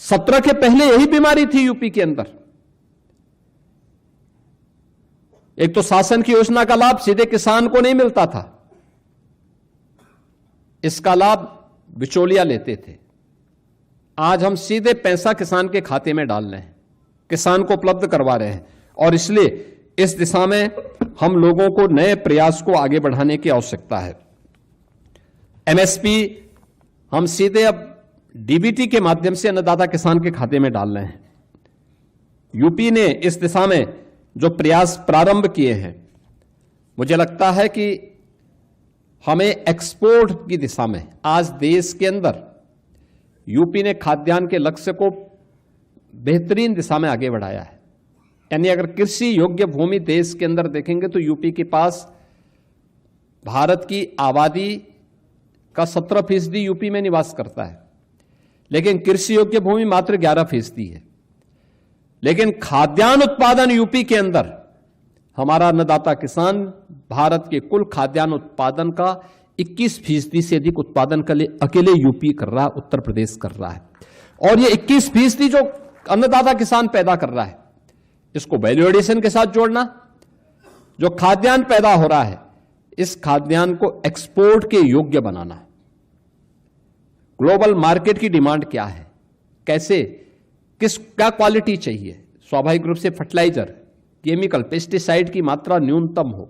17 के पहले यही बीमारी थी यूपी के अंदर। एक तो शासन की योजना का लाभ सीधे किसान को नहीं मिलता था, इसका लाभ बिचौलिया लेते थे। आज हम सीधे पैसा किसान के खाते में डाल रहे हैं, किसान को उपलब्ध करवा रहे हैं, और इसलिए इस दिशा में हम लोगों को नए प्रयास को आगे बढ़ाने की आवश्यकता है। एमएसपी हम सीधे अब डीबीटी के माध्यम से अन्नदाता किसान के खाते में डाल रहे हैं। यूपी ने इस दिशा में जो प्रयास प्रारंभ किए हैं, मुझे लगता है कि हमें एक्सपोर्ट की दिशा में आज देश के अंदर यूपी ने खाद्यान्न के लक्ष्य को बेहतरीन दिशा में आगे बढ़ाया है। यानी अगर कृषि योग्य भूमि देश के अंदर देखेंगे तो यूपी के पास भारत की आबादी का 17% यूपी में निवास करता है, लेकिन कृषि योग्य भूमि मात्र 11% है। लेकिन खाद्यान्न उत्पादन यूपी के अंदर हमारा अन्नदाता किसान भारत के कुल खाद्यान्न उत्पादन का 21% से अधिक उत्पादन अकेले यूपी कर रहा है, उत्तर प्रदेश कर रहा है। और ये 21% जो अन्नदाता किसान पैदा कर रहा है, इसको वैल्यू एडिशन के साथ जोड़ना, जो खाद्यान्न पैदा हो रहा है इस खाद्यान्न को एक्सपोर्ट के योग्य बनाना। ग्लोबल मार्केट की डिमांड क्या है, कैसे क्या क्वालिटी चाहिए, स्वाभाविक रूप से फर्टिलाइजर, केमिकल, पेस्टिसाइड की मात्रा न्यूनतम हो,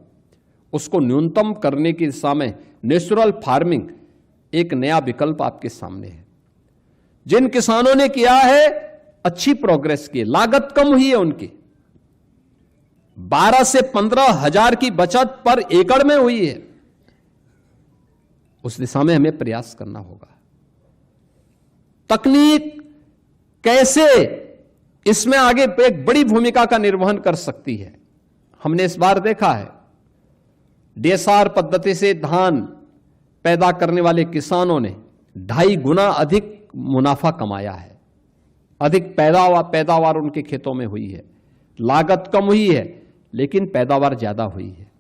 उसको न्यूनतम करने की दिशा में नेचुरल फार्मिंग एक नया विकल्प आपके सामने है। जिन किसानों ने किया है अच्छी प्रोग्रेस की, लागत कम हुई है उनकी, 12 से 15 हजार की बचत पर एकड़ में हुई है, उस दिशा में हमें प्रयास करना होगा। तकनीक कैसे इसमें आगे एक बड़ी भूमिका का निर्वहन कर सकती है। हमने इस बार देखा है डीएसआर पद्धति से धान पैदा करने वाले किसानों ने 2.5 गुना अधिक मुनाफा कमाया है, अधिक पैदावार उनके खेतों में हुई है। लागत कम हुई है लेकिन पैदावार ज्यादा हुई है,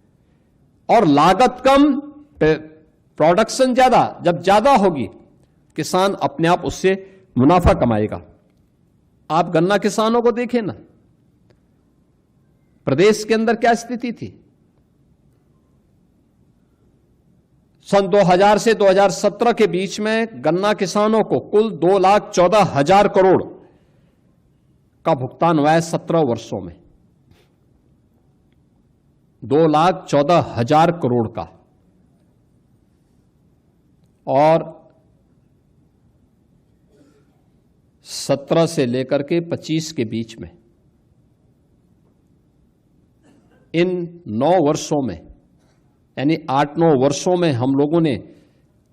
और लागत कम प्रोडक्शन ज्यादा, जब ज्यादा होगी किसान अपने आप उससे मुनाफा कमाएगा। आप गन्ना किसानों को देखें ना, प्रदेश के अंदर क्या स्थिति थी। सन 2000 से 2017 के बीच में गन्ना किसानों को कुल 2,14,000 करोड़ का भुगतान हुआ है 17 वर्षों में, 2,14,000 करोड़ का। और 17 से लेकर के 25 के बीच में इन 9 वर्षों में, यानी 8-9 वर्षों में हम लोगों ने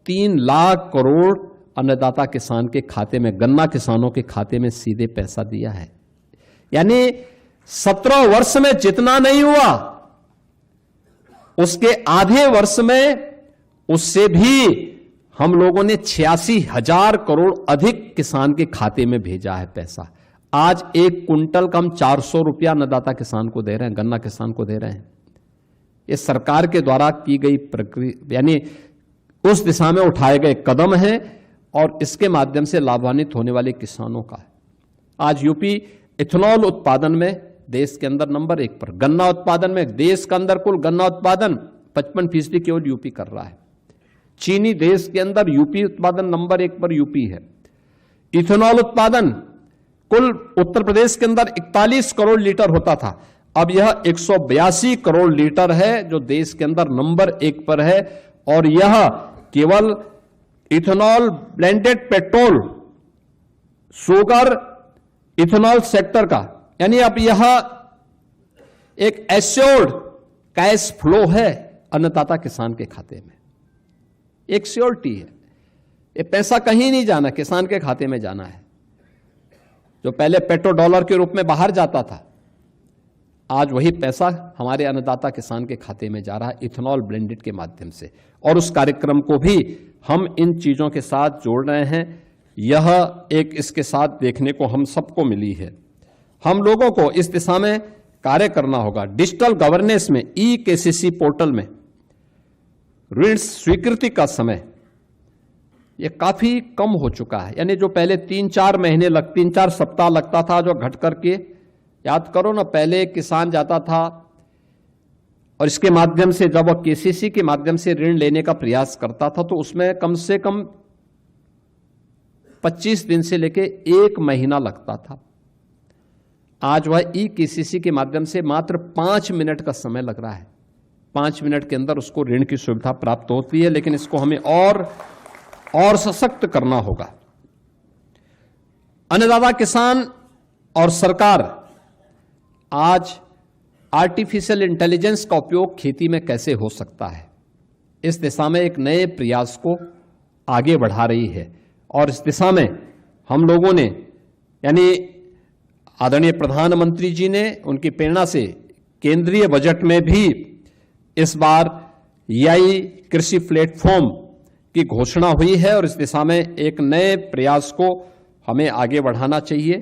3 लाख करोड़ अन्नदाता किसान के खाते में, गन्ना किसानों के खाते में सीधे पैसा दिया है। यानी 17 वर्ष में जितना नहीं हुआ उसके आधे वर्ष में उससे भी हम लोगों ने 86,000 करोड़ अधिक किसान के खाते में भेजा है पैसा। आज 1 कुंटल का हम 400 रुपया अन्नदाता किसान को दे रहे हैं, गन्ना किसान को दे रहे हैं। ये सरकार के द्वारा की गई प्रक्रिया, यानी उस दिशा में उठाए गए कदम हैं, और इसके माध्यम से लाभान्वित होने वाले किसानों का है। आज यूपी इथेनॉल उत्पादन में देश के अंदर नंबर 1 पर, गन्ना उत्पादन में देश के अंदर कुल गन्ना उत्पादन 55% केवल यूपी कर रहा है। चीनी देश के अंदर यूपी उत्पादन नंबर 1 पर यूपी है। इथेनॉल उत्पादन कुल उत्तर प्रदेश के अंदर 41 करोड़ लीटर होता था, अब यह 182 करोड़ लीटर है, जो देश के अंदर नंबर 1 पर है। और यह केवल ethanol, blended petrol, sugar, ethanol sector का, यानी अब यह एक एश्योर्ड कैश फ्लो है अन्नदाता किसान के खाते में, एक श्योरिटी है। ये पैसा कहीं नहीं जाना, किसान के खाते में जाना है। जो पहले पेट्रो डॉलर के रूप में बाहर जाता था, आज वही पैसा हमारे अन्नदाता किसान के खाते में जा रहा है इथेनॉल ब्लेंडेड के माध्यम से। और उस कार्यक्रम को भी हम इन चीजों के साथ जोड़ रहे हैं। यह एक इसके साथ देखने को हम सबको मिली है। हम लोगों को इस दिशा में कार्य करना होगा। डिजिटल गवर्नेंस में ई-केसीसी पोर्टल में ऋण स्वीकृति का समय ये काफी कम हो चुका है। यानी जो पहले 3-4 महीने 3-4 सप्ताह लगता था, जो घट करके, याद करो ना, पहले किसान जाता था और इसके माध्यम से जब वह केसीसी के माध्यम से ऋण लेने का प्रयास करता था तो उसमें कम से कम 25 दिन से लेके 1 महीना लगता था। आज वह ई केसीसी के माध्यम से मात्र 5 मिनट का समय लग रहा है। 5 मिनट के अंदर उसको ऋण की सुविधा प्राप्त होती है। लेकिन इसको हमें और सशक्त करना होगा। अन्नदाता किसान और सरकार आज आर्टिफिशियल इंटेलिजेंस का उपयोग खेती में कैसे हो सकता है, इस दिशा में एक नए प्रयास को आगे बढ़ा रही है। और इस दिशा में हम लोगों ने, यानी आदरणीय प्रधानमंत्री जी ने, उनकी प्रेरणा से केंद्रीय बजट में भी इस बार एआई कृषि प्लेटफॉर्म की घोषणा हुई है और इस दिशा में एक नए प्रयास को हमें आगे बढ़ाना चाहिए।